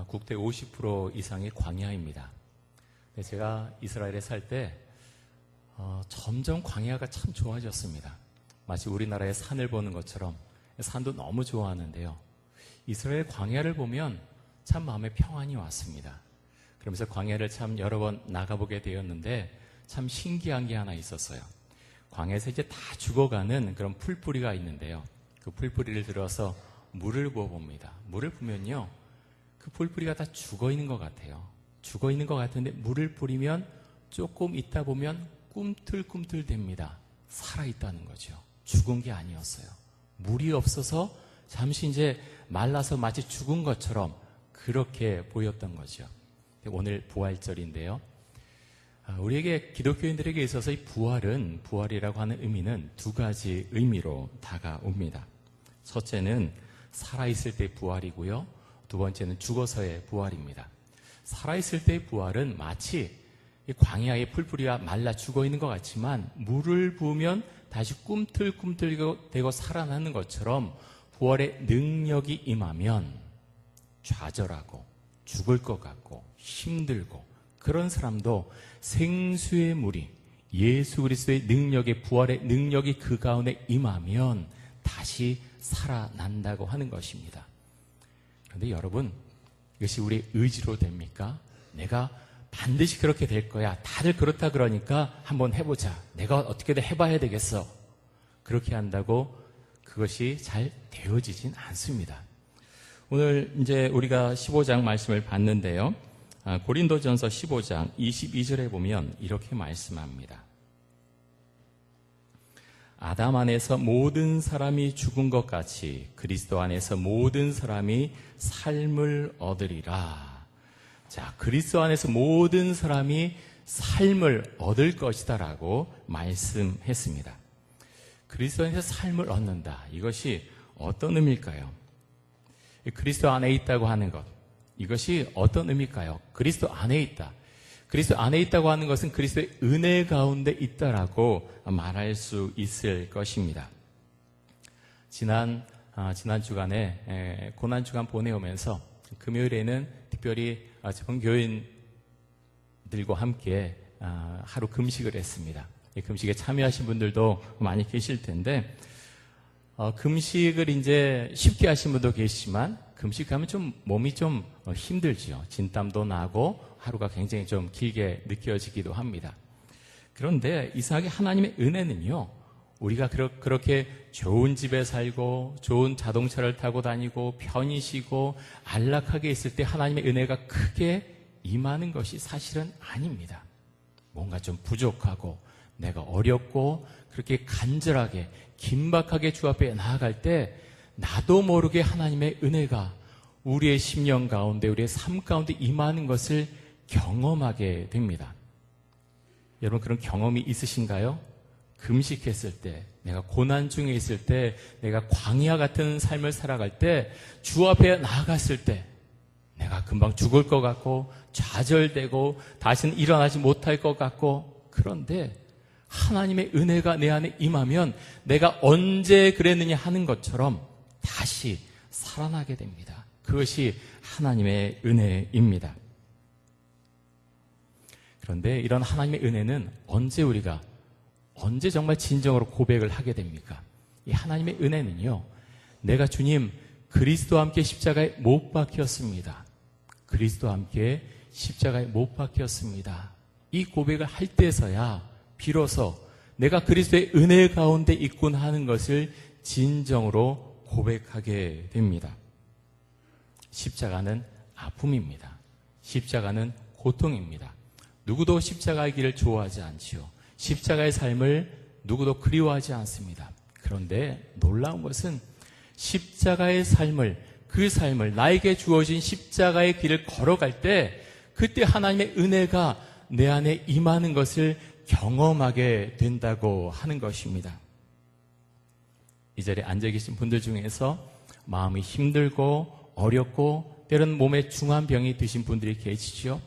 국토의 50% 이상이 광야입니다. 제가 이스라엘에 살 때 점점 광야가 참 좋아졌습니다. 마치 우리나라의 산을 보는 것처럼 산도 너무 좋아하는데요. 이스라엘 광야를 보면 참 마음에 평안이 왔습니다. 그러면서 광야를 참 여러 번 나가보게 되었는데 참 신기한 게 하나 있었어요. 광야에서 이제 다 죽어가는 그런 풀뿌리가 있는데요. 그 풀뿌리를 들어서 물을 부어봅니다. 물을 부면요, 그 풀뿌리가 다 죽어 있는 것 같아요. 죽어 있는 것 같은데 물을 뿌리면 조금 있다 보면 꿈틀꿈틀 됩니다. 살아있다는 거죠. 죽은 게 아니었어요. 물이 없어서 잠시 이제 말라서 마치 죽은 것처럼 그렇게 보였던 거죠. 오늘 부활절인데요. 우리에게 기독교인들에게 있어서 이 부활이라고 하는 의미는 두 가지 의미로 다가옵니다. 첫째는 살아있을 때의 부활이고요. 두 번째는 죽어서의 부활입니다. 살아있을 때의 부활은 마치 이 광야의 풀뿌리가 말라 죽어 있는 것 같지만 물을 부으면 다시 꿈틀꿈틀대고 살아나는 것처럼 부활의 능력이 임하면 좌절하고 죽을 것 같고 힘들고 그런 사람도 생수의 물이 예수 그리스도의 능력의 부활의 능력이 그 가운데 임하면 다시 살아난다고 하는 것입니다. 그런데 여러분, 이것이 우리의 의지로 됩니까? 내가 반드시 그렇게 될 거야. 다들 그렇다 그러니까 한번 해보자. 내가 어떻게든 해봐야 되겠어. 그렇게 한다고 그것이 잘 되어지진 않습니다. 오늘 이제 우리가 15장 말씀을 봤는데요. 고린도전서 15장 22절에 보면 이렇게 말씀합니다. 아담 안에서 모든 사람이 죽은 것 같이 그리스도 안에서 모든 사람이 삶을 얻으리라. 자, 그리스도 안에서 모든 사람이 삶을 얻을 것이다라고 말씀했습니다. 그리스도 안에서 삶을 얻는다. 이것이 어떤 의미일까요? 그리스도 안에 있다고 하는 것, 이것이 어떤 의미일까요? 그리스도 안에 있다. 그리스도 안에 있다고 하는 것은 그리스도의 은혜 가운데 있다라고 말할 수 있을 것입니다. 지난 주간에 고난주간 보내오면서 금요일에는 특별히 전교인들과 함께 하루 금식을 했습니다. 이 금식에 참여하신 분들도 많이 계실 텐데 금식을 이제 쉽게 하신 분도 계시지만 금식하면 좀 몸이 좀 힘들지요. 진땀도 나고 하루가 굉장히 좀 길게 느껴지기도 합니다. 그런데 이상하게 하나님의 은혜는요, 우리가 그렇게 좋은 집에 살고 좋은 자동차를 타고 다니고 편히 쉬고 안락하게 있을 때 하나님의 은혜가 크게 임하는 것이 사실은 아닙니다. 뭔가 좀 부족하고 내가 어렵고 그렇게 간절하게 긴박하게 주 앞에 나아갈 때 나도 모르게 하나님의 은혜가 우리의 심령 가운데 우리의 삶 가운데 임하는 것을 경험하게 됩니다. 여러분 그런 경험이 있으신가요? 금식했을 때, 내가 고난 중에 있을 때, 내가 광야 같은 삶을 살아갈 때, 주 앞에 나아갔을 때 내가 금방 죽을 것 같고 좌절되고 다시는 일어나지 못할 것 같고, 그런데 하나님의 은혜가 내 안에 임하면 내가 언제 그랬느냐 하는 것처럼 다시 살아나게 됩니다. 그것이 하나님의 은혜입니다. 그런데 이런 하나님의 은혜는 언제 정말 진정으로 고백을 하게 됩니까? 이 하나님의 은혜는요, 내가 주님 그리스도와 함께 십자가에 못 박혔습니다. 그리스도와 함께 십자가에 못 박혔습니다. 이 고백을 할 때서야 비로소 내가 그리스도의 은혜 가운데 있군 하는 것을 진정으로 고백하게 됩니다. 십자가는 아픔입니다. 십자가는 고통입니다. 누구도 십자가의 길을 좋아하지 않지요. 십자가의 삶을 누구도 그리워하지 않습니다. 그런데 놀라운 것은 십자가의 삶을, 그 삶을 나에게 주어진 십자가의 길을 걸어갈 때 그때 하나님의 은혜가 내 안에 임하는 것을 경험하게 된다고 하는 것입니다. 이 자리에 앉아 계신 분들 중에서 마음이 힘들고 어렵고 때로는 몸에 중한 병이 드신 분들이 계시죠.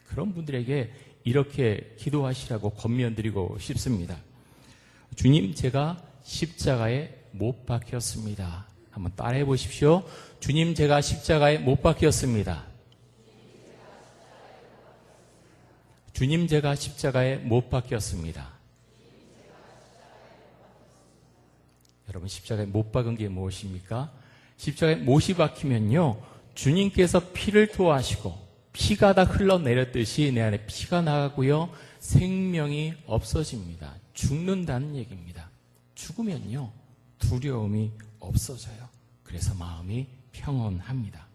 그런 분들에게 이렇게 기도하시라고 권면드리고 싶습니다. 주님, 제가 십자가에 못 박혔습니다. 한번 따라해 보십시오. 주님, 제가 십자가에 못 박혔습니다. 주님 제가 십자가에 못 박혔습니다. 여러분 십자가에 못 박은 게 무엇입니까? 십자가에 못이 박히면요 주님께서 피를 토하시고 피가 다 흘러내렸듯이 내 안에 피가 나가고요 생명이 없어집니다. 죽는다는 얘기입니다. 죽으면요 두려움이 없어져요. 그래서 마음이 평온합니다.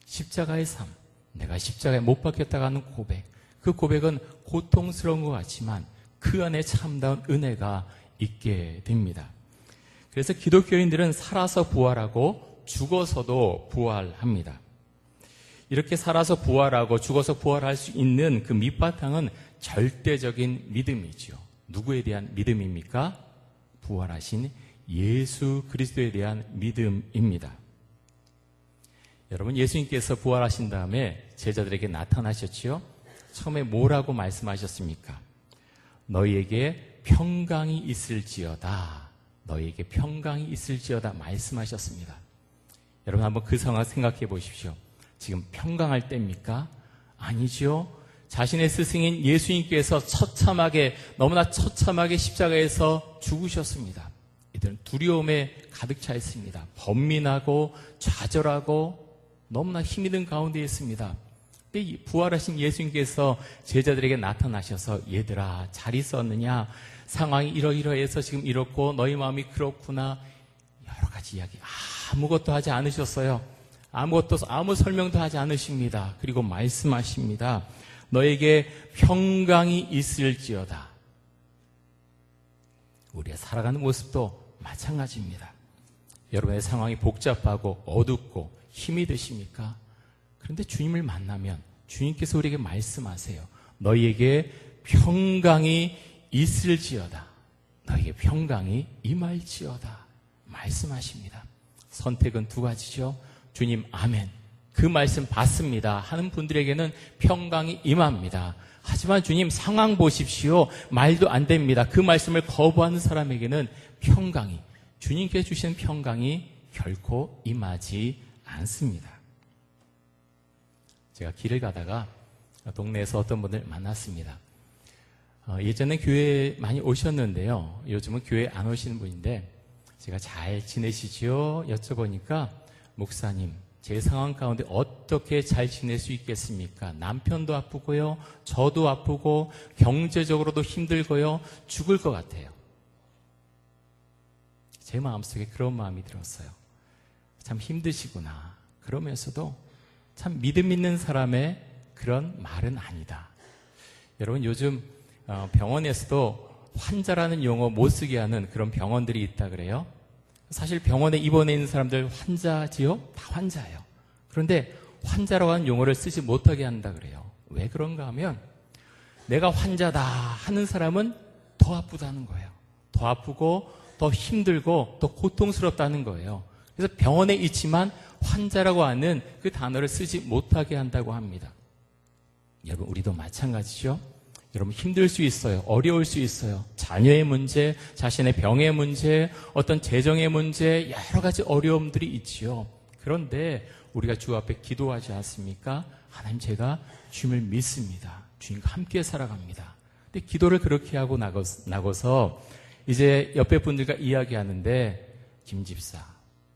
십자가의 삶, 내가 십자가에 못 박혔다고 하는 고백, 그 고백은 고통스러운 것 같지만 그 안에 참다운 은혜가 있게 됩니다. 그래서 기독교인들은 살아서 부활하고 죽어서도 부활합니다. 이렇게 살아서 부활하고 죽어서 부활할 수 있는 그 밑바탕은 절대적인 믿음이죠. 누구에 대한 믿음입니까? 부활하신 예수 그리스도에 대한 믿음입니다. 여러분 예수님께서 부활하신 다음에 제자들에게 나타나셨지요? 처음에 뭐라고 말씀하셨습니까? 너희에게 평강이 있을지어다. 너희에게 평강이 있을지어다 말씀하셨습니다. 여러분 한번 그 상황 생각해 보십시오. 지금 평강할 때입니까? 아니죠. 자신의 스승인 예수님께서 너무나 처참하게 십자가에서 죽으셨습니다. 이들은 두려움에 가득 차 있습니다. 번민하고 좌절하고 너무나 힘이 든 가운데 있습니다. 근데 부활하신 예수님께서 제자들에게 나타나셔서 얘들아 잘 있었느냐? 상황이 이러이러해서 지금 이렇고 너희 마음이 그렇구나. 여러 가지 이야기 아무것도 하지 않으셨어요. 아무 설명도 하지 않으십니다. 그리고 말씀하십니다. 너에게 평강이 있을지어다. 우리가 살아가는 모습도 마찬가지입니다. 여러분의 상황이 복잡하고 어둡고 힘이 드십니까? 그런데 주님을 만나면 주님께서 우리에게 말씀하세요. 너희에게 평강이 있을지어다. 너희에게 평강이 임할지어다. 말씀하십니다. 선택은 두 가지죠. 주님 아멘. 그 말씀 받습니다 하는 분들에게는 평강이 임합니다. 하지만 주님 상황 보십시오. 말도 안 됩니다. 그 말씀을 거부하는 사람에게는 평강이, 주님께서 주시는 평강이 결코 임하지 않습니다. 제가 길을 가다가 동네에서 어떤 분을 만났습니다. 예전에 교회에 많이 오셨는데요. 요즘은 교회에 안 오시는 분인데 제가 잘 지내시지요? 여쭤보니까 목사님, 제 상황 가운데 어떻게 잘 지낼 수 있겠습니까? 남편도 아프고요. 저도 아프고 경제적으로도 힘들고요. 죽을 것 같아요. 제 마음속에 그런 마음이 들었어요. 참 힘드시구나. 그러면서도 참 믿음 있는 사람의 그런 말은 아니다. 여러분 요즘 병원에서도 환자라는 용어 못 쓰게 하는 그런 병원들이 있다 그래요. 사실 병원에 입원해 있는 사람들 환자지요? 다 환자예요. 그런데 환자라고 하는 용어를 쓰지 못하게 한다 그래요. 왜 그런가 하면 내가 환자다 하는 사람은 더 아프다는 거예요. 더 아프고 더 힘들고 더 고통스럽다는 거예요. 그래서 병원에 있지만 환자라고 하는 그 단어를 쓰지 못하게 한다고 합니다. 여러분 우리도 마찬가지죠. 여러분 힘들 수 있어요. 어려울 수 있어요. 자녀의 문제, 자신의 병의 문제, 어떤 재정의 문제, 여러 가지 어려움들이 있지요. 그런데 우리가 주 앞에 기도하지 않습니까? 하나님 제가 주님을 믿습니다. 주님과 함께 살아갑니다. 근데 기도를 그렇게 하고 나가서 이제 옆에 분들과 이야기하는데 김 집사,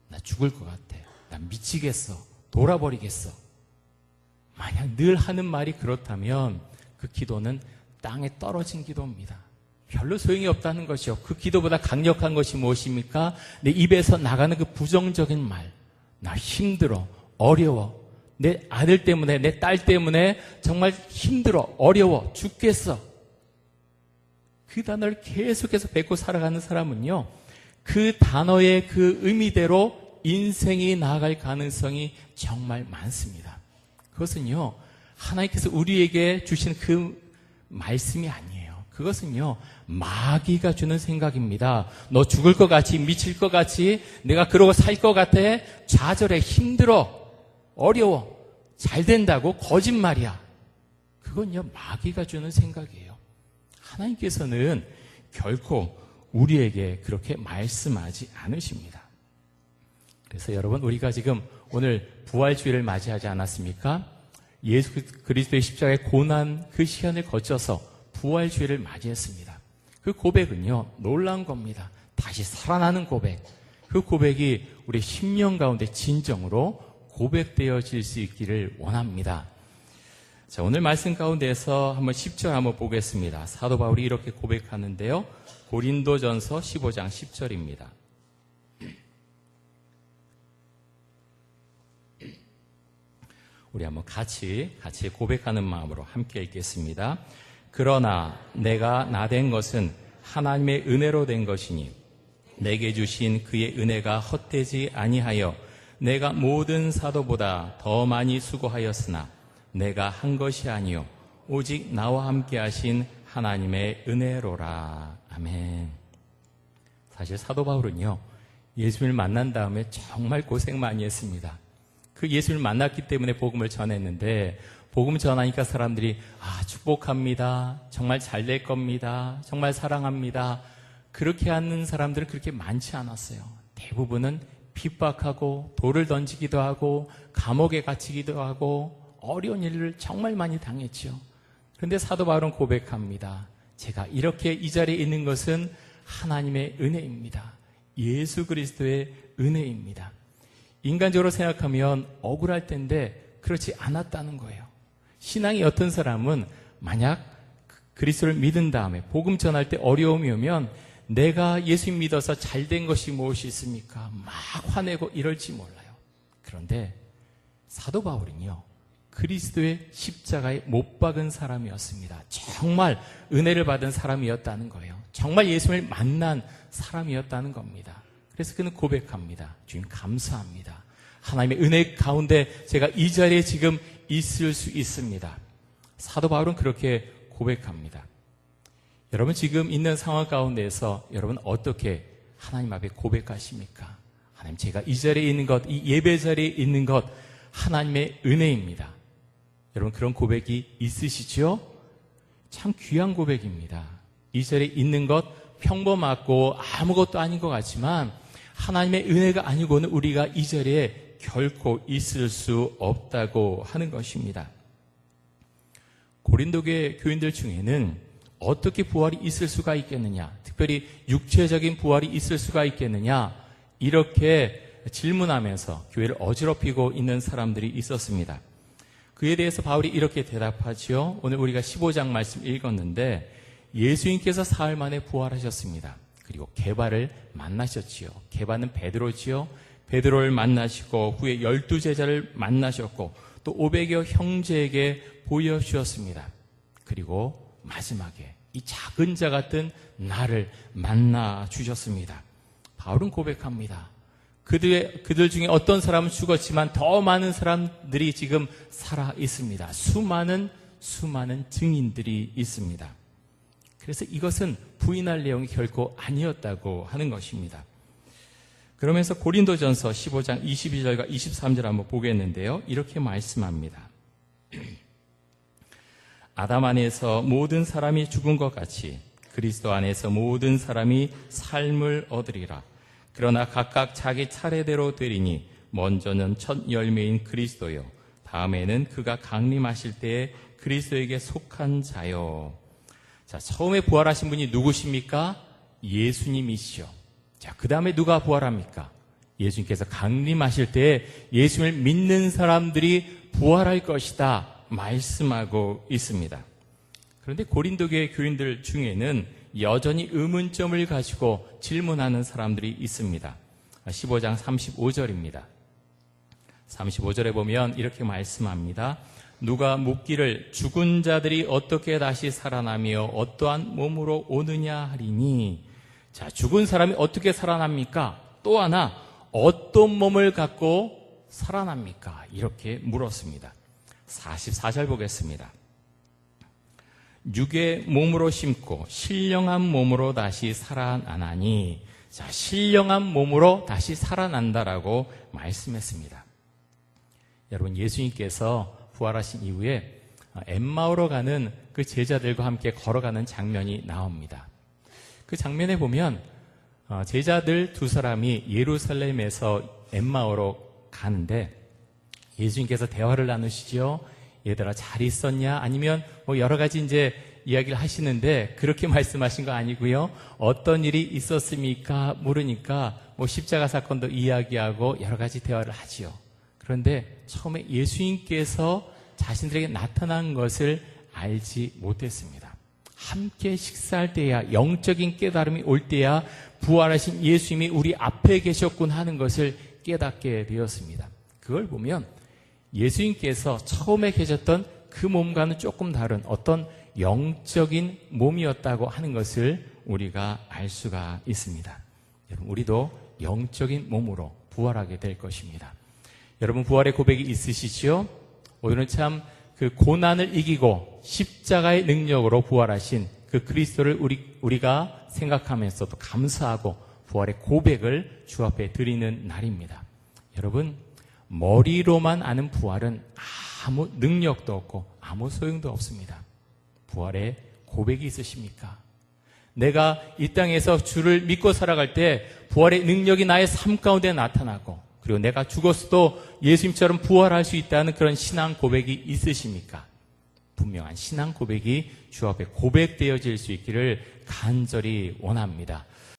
나 죽을 것 같아. 나 미치겠어. 돌아버리겠어. 만약 늘 하는 말이 그렇다면 그 기도는 땅에 떨어진 기도입니다. 별로 소용이 없다는 것이요. 그 기도보다 강력한 것이 무엇입니까? 내 입에서 나가는 그 부정적인 말. 나 힘들어. 어려워. 내 아들 때문에, 내 딸 때문에 정말 힘들어. 어려워. 죽겠어. 그 단어를 계속해서 뱉고 살아가는 사람은요. 그 단어의 그 의미대로 인생이 나아갈 가능성이 정말 많습니다. 그것은요. 하나님께서 우리에게 주신 그 말씀이 아니에요. 그것은요. 마귀가 주는 생각입니다. 너 죽을 것 같이, 미칠 것 같이, 내가 그러고 살 것 같아, 좌절해, 힘들어, 어려워, 잘 된다고 거짓말이야. 그건요. 마귀가 주는 생각이에요. 하나님께서는 결코 우리에게 그렇게 말씀하지 않으십니다. 그래서 여러분 우리가 지금 오늘 부활주일을 맞이하지 않았습니까? 예수 그리스도의 십자가의 고난 그 시간을 거쳐서 부활주의를 맞이했습니다. 그 고백은요, 놀라운 겁니다. 다시 살아나는 고백. 그 고백이 우리 심령 가운데 진정으로 고백되어질 수 있기를 원합니다. 자, 오늘 말씀 가운데서 한번 10절 한번 보겠습니다. 사도 바울이 이렇게 고백하는데요. 고린도전서 15장 10절입니다. 우리 한번 같이 고백하는 마음으로 함께 읽겠습니다. 그러나 내가 나된 것은 하나님의 은혜로 된 것이니 내게 주신 그의 은혜가 헛되지 아니하여 내가 모든 사도보다 더 많이 수고하였으나 내가 한 것이 아니요 오직 나와 함께 하신 하나님의 은혜로라. 아멘. 사실 사도 바울은요, 예수님을 만난 다음에 정말 고생 많이 했습니다. 그 예수님을 만났기 때문에 복음을 전했는데, 복음 전하니까 사람들이 축복합니다, 정말 잘 될 겁니다, 정말 사랑합니다, 그렇게 하는 사람들은 그렇게 많지 않았어요. 대부분은 핍박하고 돌을 던지기도 하고 감옥에 갇히기도 하고 어려운 일을 정말 많이 당했죠. 그런데 사도 바울은 고백합니다. 제가 이렇게 이 자리에 있는 것은 하나님의 은혜입니다. 예수 그리스도의 은혜입니다. 인간적으로 생각하면 억울할 텐데 그렇지 않았다는 거예요. 신앙이 어떤 사람은 만약 그리스도를 믿은 다음에 복음 전할 때 어려움이 오면 내가 예수 믿어서 잘된 것이 무엇이 있습니까? 막 화내고 이럴지 몰라요. 그런데 사도 바울은요, 그리스도의 십자가에 못 박은 사람이었습니다. 정말 은혜를 받은 사람이었다는 거예요. 정말 예수님을 만난 사람이었다는 겁니다. 그래서 그는 고백합니다. 주님 감사합니다. 하나님의 은혜 가운데 제가 이 자리에 지금 있을 수 있습니다. 사도 바울은 그렇게 고백합니다. 여러분 지금 있는 상황 가운데에서 여러분 어떻게 하나님 앞에 고백하십니까? 하나님, 제가 이 자리에 있는 것, 이 예배 자리에 있는 것 하나님의 은혜입니다. 여러분 그런 고백이 있으시죠? 참 귀한 고백입니다. 이 자리에 있는 것 평범하고 아무것도 아닌 것 같지만 하나님의 은혜가 아니고는 우리가 이 자리에 결코 있을 수 없다고 하는 것입니다. 고린도교회 교인들 중에는 어떻게 부활이 있을 수가 있겠느냐, 특별히 육체적인 부활이 있을 수가 있겠느냐, 이렇게 질문하면서 교회를 어지럽히고 있는 사람들이 있었습니다. 그에 대해서 바울이 이렇게 대답하죠. 오늘 우리가 15장 말씀 읽었는데 예수님께서 사흘 만에 부활하셨습니다. 그리고 게바를 만나셨지요. 게바는 베드로지요. 베드로를 만나시고 후에 12제자를 만나셨고 또 500여 형제에게 보여주셨습니다. 그리고 마지막에 이 작은 자 같은 나를 만나 주셨습니다. 바울은 고백합니다. 그들 중에 어떤 사람은 죽었지만 더 많은 사람들이 지금 살아 있습니다. 수많은 증인들이 있습니다. 그래서 이것은 부인할 내용이 결코 아니었다고 하는 것입니다. 그러면서 고린도전서 15장 22절과 23절 한번 보겠는데요. 이렇게 말씀합니다. 아담 안에서 모든 사람이 죽은 것 같이 그리스도 안에서 모든 사람이 삶을 얻으리라. 그러나 각각 자기 차례대로 되리니 먼저는 첫 열매인 그리스도요, 다음에는 그가 강림하실 때에 그리스도에게 속한 자요. 자, 처음에 부활하신 분이 누구십니까? 예수님이시죠. 자, 그 다음에 누가 부활합니까? 예수님께서 강림하실 때에 예수님을 믿는 사람들이 부활할 것이다 말씀하고 있습니다. 그런데 고린도교회 교인들 중에는 여전히 의문점을 가지고 질문하는 사람들이 있습니다. 15장 35절입니다. 35절에 보면 이렇게 말씀합니다. 누가 묻기를 죽은 자들이 어떻게 다시 살아나며 어떠한 몸으로 오느냐 하리니. 자, 죽은 사람이 어떻게 살아납니까? 또 하나 어떤 몸을 갖고 살아납니까? 이렇게 물었습니다. 44절 보겠습니다. 육의 몸으로 심고 신령한 몸으로 다시 살아나니. 자, 신령한 몸으로 다시 살아난다라고 말씀했습니다. 여러분, 예수님께서 부활하신 이후에 엠마오로 가는 그 제자들과 함께 걸어가는 장면이 나옵니다. 그 장면에 보면 제자들 두 사람이 예루살렘에서 엠마오로 가는데 예수님께서 대화를 나누시죠. 얘들아 잘 있었냐? 아니면 뭐 여러 가지 이제 이야기를 하시는데 그렇게 말씀하신 거 아니고요. 어떤 일이 있었습니까? 물으니까 뭐 십자가 사건도 이야기하고 여러 가지 대화를 하지요. 그런데 처음에 예수님께서 자신들에게 나타난 것을 알지 못했습니다. 함께 식사할 때야, 영적인 깨달음이 올 때야 부활하신 예수님이 우리 앞에 계셨군 하는 것을 깨닫게 되었습니다. 그걸 보면 예수님께서 처음에 계셨던 그 몸과는 조금 다른 어떤 영적인 몸이었다고 하는 것을 우리가 알 수가 있습니다. 여러분, 우리도 영적인 몸으로 부활하게 될 것입니다. 여러분, 부활의 고백이 있으시죠? 오늘은 참 그 고난을 이기고 십자가의 능력으로 부활하신 그 그리스도를 우리가 생각하면서도 감사하고 부활의 고백을 주 앞에 드리는 날입니다. 여러분, 머리로만 아는 부활은 아무 능력도 없고 아무 소용도 없습니다. 부활의 고백이 있으십니까? 내가 이 땅에서 주를 믿고 살아갈 때 부활의 능력이 나의 삶 가운데 나타나고, 그리고 내가 죽었어도 예수님처럼 부활할 수 있다는 그런 신앙 고백이 있으십니까? 분명한 신앙 고백이 주 앞에 고백되어질 수 있기를 간절히 원합니다.